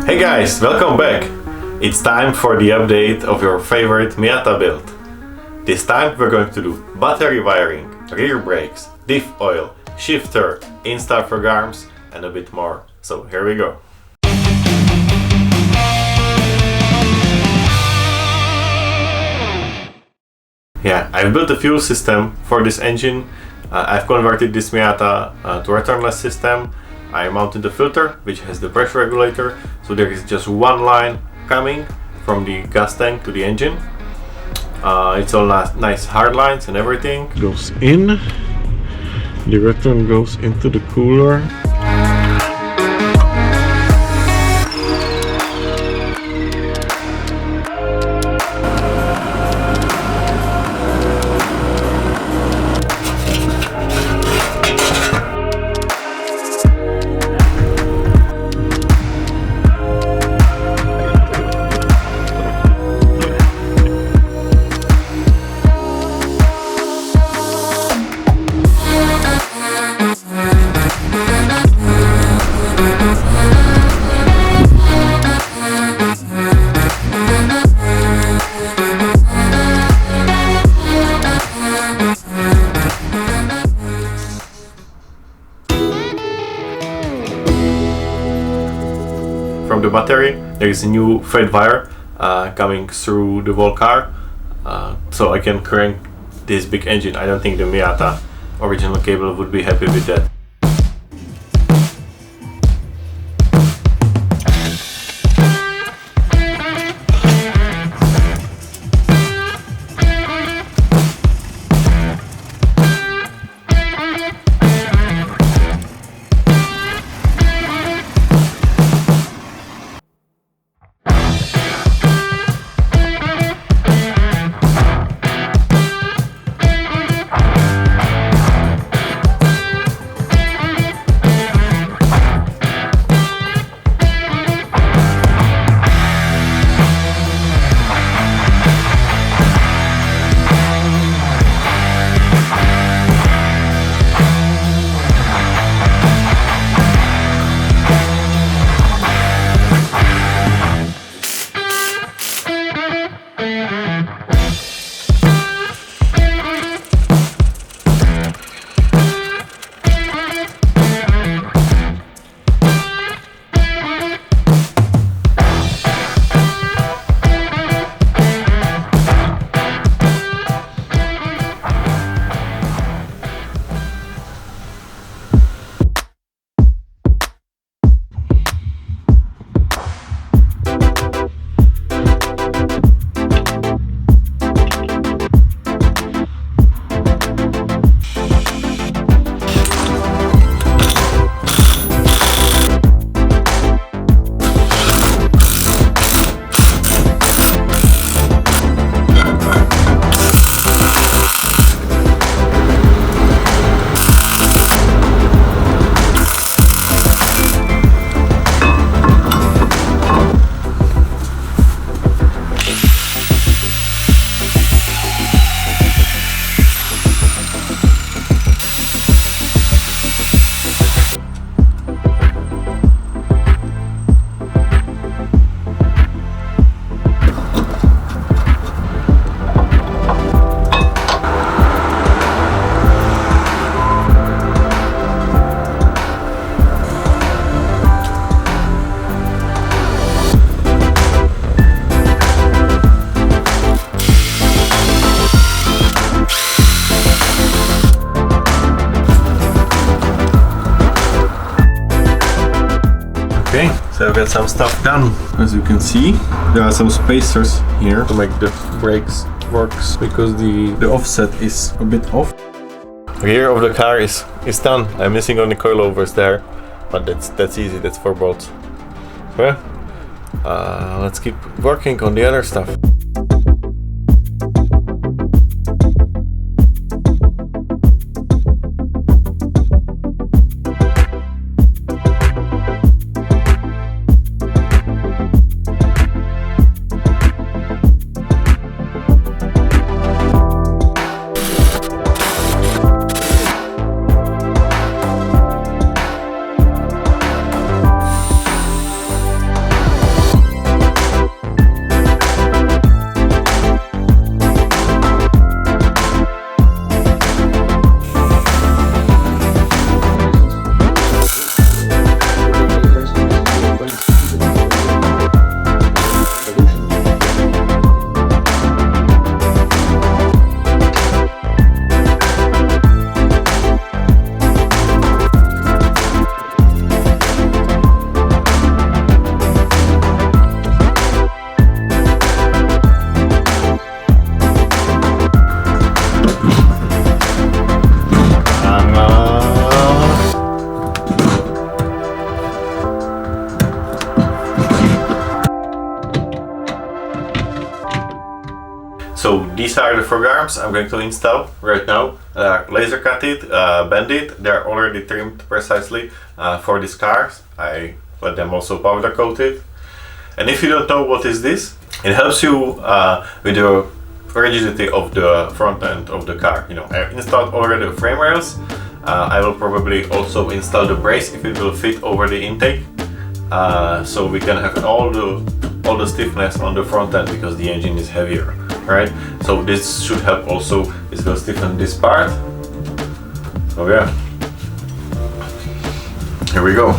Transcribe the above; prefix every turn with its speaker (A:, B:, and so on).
A: Hey guys, welcome back! It's time for the update of your favorite Miata build. This time we're going to do battery wiring, rear brakes, diff oil, shifter, Insta-Frog arms and a bit more. So here we go. Yeah, I've built a fuel system for this engine. I've converted this Miata to a returnless system. I mounted the filter, which has the pressure regulator, so there is just one line coming from the gas tank to the engine. It's all nice hard lines and everything. Goes in, the return goes into the cooler. From the battery there is a new fade wire coming through the whole car, so I can crank this big engine. I don't think the Miata original cable would be happy with that. Okay, so I've got some stuff done. As you can see, there are some spacers here to make the brakes works because the offset is a bit off. The rear of the car is done. I'm missing only coilovers there, but that's easy. That's for bolts. Okay, let's keep working on the other stuff. So these are the frog arms I'm going to install right now. Laser cut it, bend it. They're already trimmed precisely for these cars. I let them also powder coated. And if you don't know what is this, it helps you with the rigidity of the front end of the car. You know, I installed already the frame rails. I will probably also install the brace if it will fit over the intake. So we can have all the stiffness on the front end because the engine is heavier, right? So this should help also. It will stiffen this part. So yeah, here we go.